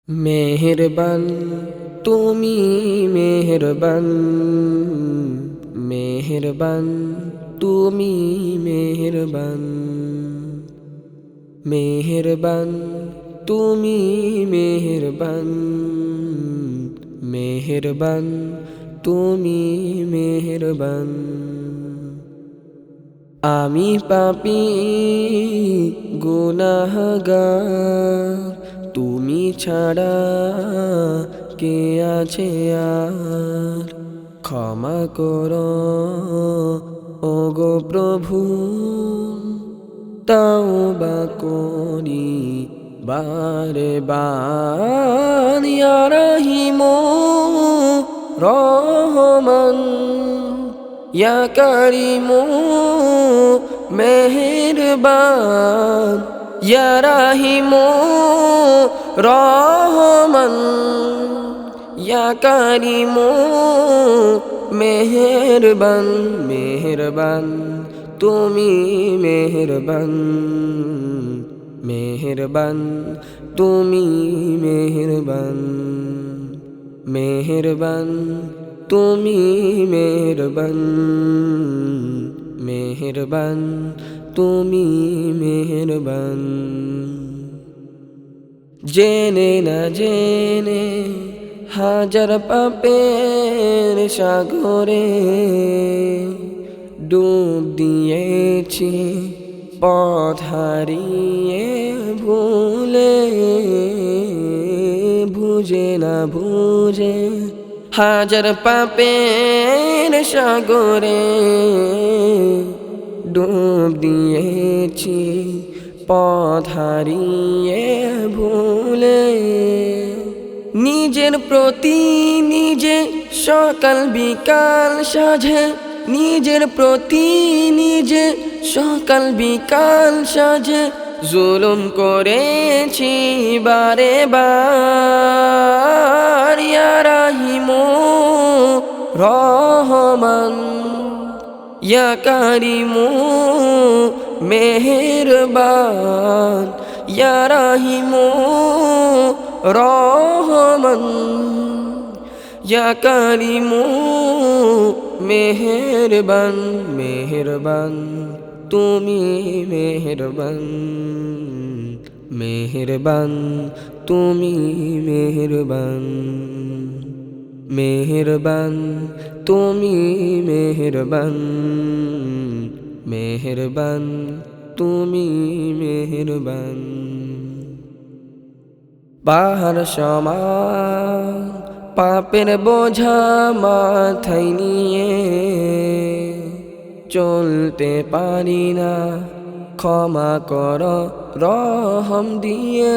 মেহেরবান তুমি মেহেরবান, মেহেরবান তুমি মেহেরবান, মেহেরবান তুমি মেহেরবান, মেহেরবান তুমি মেহেরবান। আমি পাপী গুনাহগার, তুমি ছাড়া কে আছে আর। ক্ষমা করো ওগো প্রভু, তাওবা করি বারে বার। ইয়া রহিম রহমান, ইয়া করিম মেহেরবান, ইয়া রহিম রহমান, ইয়া করিম মেহেরবান। মেহেরবান তুমি মেহেরবান, মেহেরবান তুমি মেহেরবান, মেহেরবান তুমি মেহেরবান, মেহেরবান তুমি মেহেরবান। জেনে না জেনে হাজার পাপের সাগরে ডুব দিয়েছি, পথ হারিয়ে ভুলে। বুঝে না বুঝে হাজার পাপের সাগরে ডুব দিয়েছি, পথ হারিয়ে ভুলে। নিজের প্রতি নিজে সকাল বিকাল সাজে, নিজের প্রতি নিজে সকাল বিকাল সাজে জুলুম করেছি বারে বার। ইয়া রহিম রহমান, ইয়া করিম মেহেরবান, ইয়া রহিম রহমান, ইয়া করিম মেহেরবান। মেহেরবান তুমি মেহেরবান, মেহেরবান তুমি মেহেরবান, মেহেরবান তুমি মেহেরবান, মেহেরবান তুমি মেহেরবান। পাহাড় সমান পাপের বোঝা মাথায় নিয়ে চলতে পারি না, ক্ষমা কর রহম দিয়ে।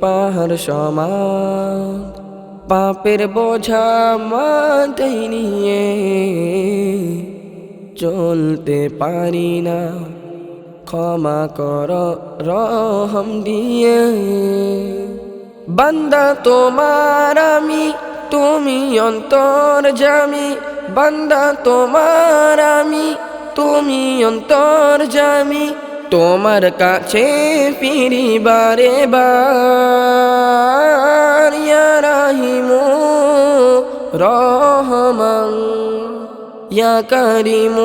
পাহাড় সমান পাপের বোঝা মাথায় নিয়ে চলতে পারি না, ক্ষমা কর রহম দিয়ে। বান্দা তোমার আমি, তুমি অন্তর্যামী। বান্দা তোমার আমি, তুমি অন্তর্যামী। তোমার কাছে ফিরি বারে বার। ইয়া রহিম রহমান, ইয়া করিম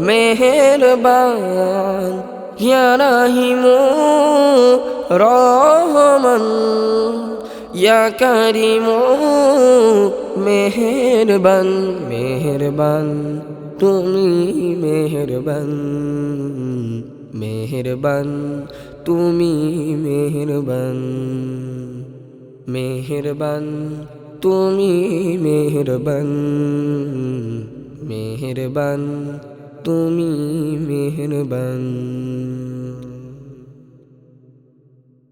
মেহেরবান, ইয়া রহিম রহমান, ইয়া করিম মেহেরবান। মেহেরবান তুমি মেহেরবান, মেহেরবান তুমি মেহেরবান, মেহেরবান তুমি মেহেরবান, মেহেরবান তুমি মেহেরবান।